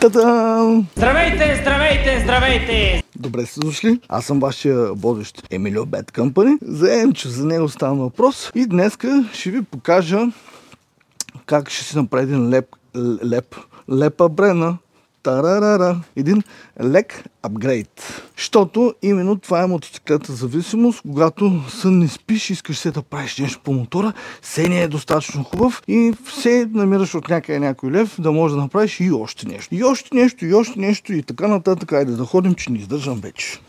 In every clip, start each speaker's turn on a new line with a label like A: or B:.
A: Та-дам!
B: Здравейте, здравейте, здравейте!
A: Добре сте дошли. Аз съм вашия водещ Емилио Bad Company. Заем, че за него става въпрос. И днеска ще ви покажа как ще си направи един лепа брена. Тарарара. Един лек апгрейд. Защото именно това е мотоциклетна зависимост. Когато сън не спиш, искаш се да правиш нещо по мотора, се не е достатъчно хубав и се намираш от някъде някой лев да можеш да направиш и още нещо. И още нещо, и още нещо и така нататък. Айде да ходим, че не издържам вече.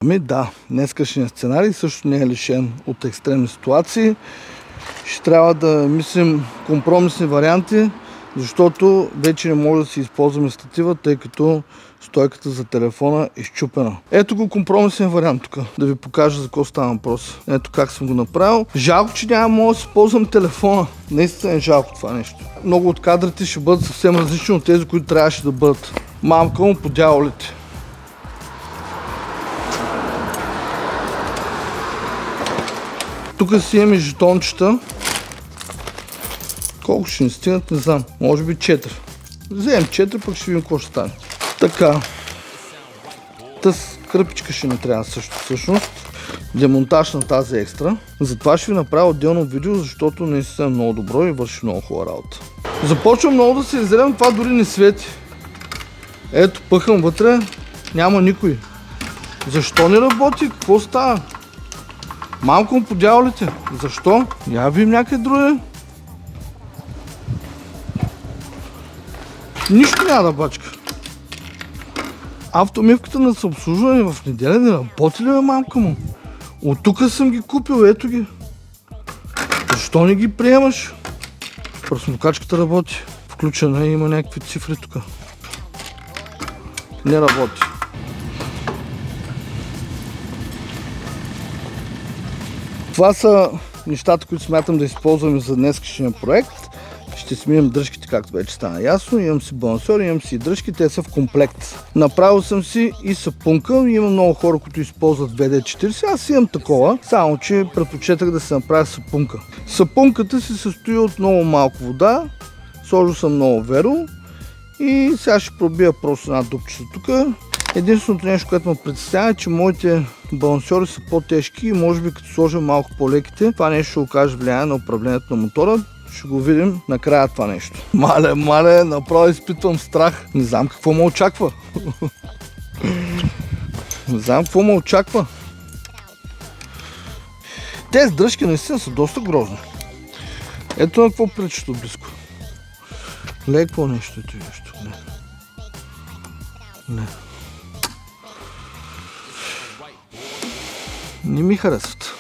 A: Ами да, днескашният сценарий също не е лишен от екстремни ситуации. Ще трябва да мислим компромисни варианти, защото вече не може да си използваме статива, тъй като стойката за телефона е счупена. Ето го компромисен вариант тук, да ви покажа за какво става въпрос. Ето как съм го направил. Жалко, че няма мога да си ползвам телефона. Наистина е жалко това нещо. Много от кадрите ще бъдат съвсем различни от тези, които трябваше да бъдат. Мамка му по дяволите. Тук си имаме жетончета. Колко ще ни стигнат, не знам. Може би 4. Вземем 4, пък ще видим какво ще стане. Така. Тъс кръпичка ще ни трябва също всъщност. Демонтаж на тази екстра. Затова ще ви направя отделно видео, защото наистина е много добро и върши много хубава работа. Започвам много да се изревам, това дори не свети. Ето, пъхам вътре, няма никой. Защо не работи? Какво става? Малко му по дяволите. Защо? Я видим някъде друге. Нищо няма да бачка. Автомивката на съобслужване в неделя не работи ли бе, мамка му? От тук съм ги купил, ето ги. Защо не ги приемаш? Пръснокачката работи. Включена има някакви цифри тук. Не работи. Това са нещата, които смятам да използваме за днескашния проект. Ще сменим дръжките, както вече стана ясно. Имам си балансьор, имам си и дръжки, те са в комплект. Направил съм си и сапунка. Има много хора, които използват WD-40. Аз имам такова, само че предпочетах да се направя сапунка. Сапунката се състои от много малко вода. Сложил съм много веро. И сега ще пробия просто една дупчета тук. Единственото нещо, което ме притеснява е, че моите балансьори са по-тежки и може би като сложа малко по-леките, това нещо ще окаже влияние на управлението на мотора. Ще го видим накрая това нещо. Мале, направо изпитвам страх. Не знам какво ме очаква. Не знам какво ме очаква. Тези дръжки наистина са доста грозни. Ето на какво приличат от близко. Ле, какво нещо е това нещо? Не. Не ми харесват.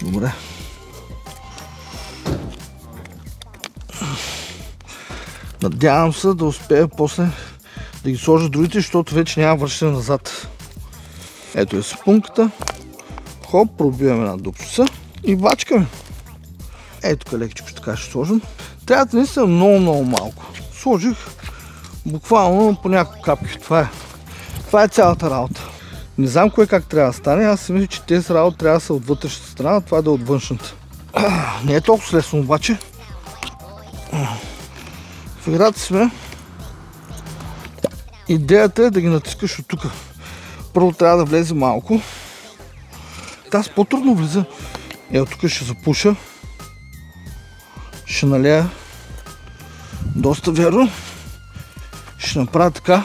A: Добре. Надявам се да успея после да ги сложа другите, защото вече няма връщане назад. Ето е сапунката. Хоп, пробиваме една дупчица и бачкаме. Ето тук лекичко така ще сложим. Трябва да наистина много малко. Сложих буквално по няколко капки. Това е цялата работа. Не знам кое как трябва да стане. Аз си мисля, че тези работи трябва да са от вътрешната страна, това да е от външната. Не е толкова лесно обаче. В играта сме. Идеята е да ги натискаш от тук. Първо трябва да влезе малко. Тази по-трудно влиза. Ето тук ще запуша. Ще налея доста верно. Ще направя така.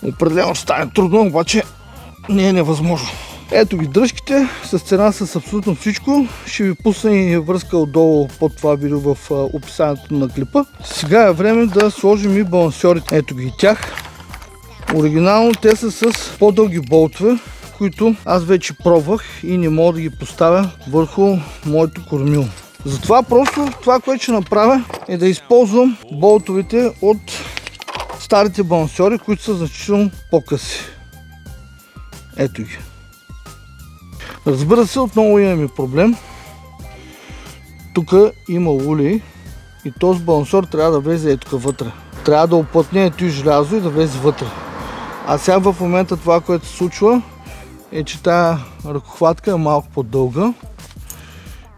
A: Определено ще стане трудно, обаче не е невъзможно. Ето ги дръжките, с цена с абсолютно всичко. Ще ви пусна и връзка отдолу под това видео в описанието на клипа. Сега е време да сложим и балансьорите. Ето ги тях. Оригинално те са с по-дълги болтове, които аз вече пробвах и не мога да ги поставя върху моето кормило. Затова просто това, което ще направя е да използвам болтовете от старите балансьори, които са значително по-къси. Ето ги. Разбира се, отново имаме проблем. Тук има улей и този балансьор трябва да влезе тук вътре. Трябва да оплътне и желязо и да влезе вътре. А сега в момента това, което се случва, е, че тая ръкохватка е малко по-дълга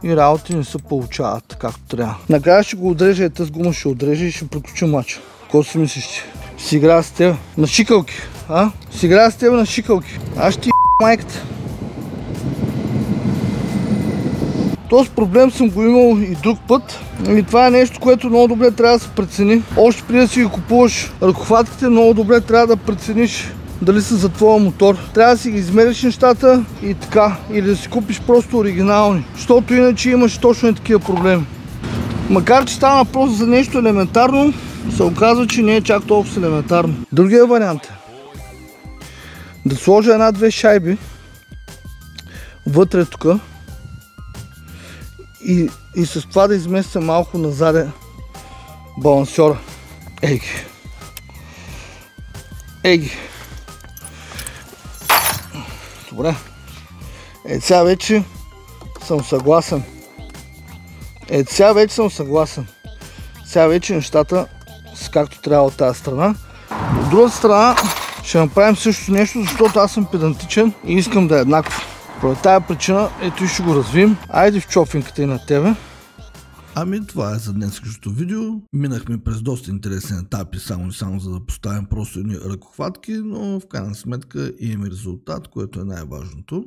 A: и работи не се получават както трябва. Накрая ще го отрежа, тази гума ще отрежа и ще приключи мача. Какво си мислиш? Си играя с теб на шикалки, а? Си играя с теб на шикалки. Аз ще ти майката. Този проблем съм го имал и друг път. И това е нещо, което много добре трябва да се прецени. Още преди да си ги купуваш ръкохватките, много добре трябва да прецениш дали са за твоя мотор. Трябва да си ги измериш нещата и така. Или да си купиш просто оригинални. Защото иначе имаш точно такива проблеми. Макар че става въпрос за нещо елементарно, се оказва, че не е чак толкова елементарно. Другия вариант е да сложа една-две шайби вътре тук и с това да изместя малко назаде балансьора. Ей ги. Добре. Сега вече съм съгласен. Сега вече нещата са както трябва от тази страна. От другата страна ще направим също нещо, защото аз съм педантичен и искам да е еднакво. По тази причина, ето и ще го развием. Айде в чофинката и на тебе.
C: Ами това е за днескашното видео. Минахме през доста интересни етапи, само за да поставим просто едни ръкохватки, но в крайна сметка имаме резултат, което е най-важното.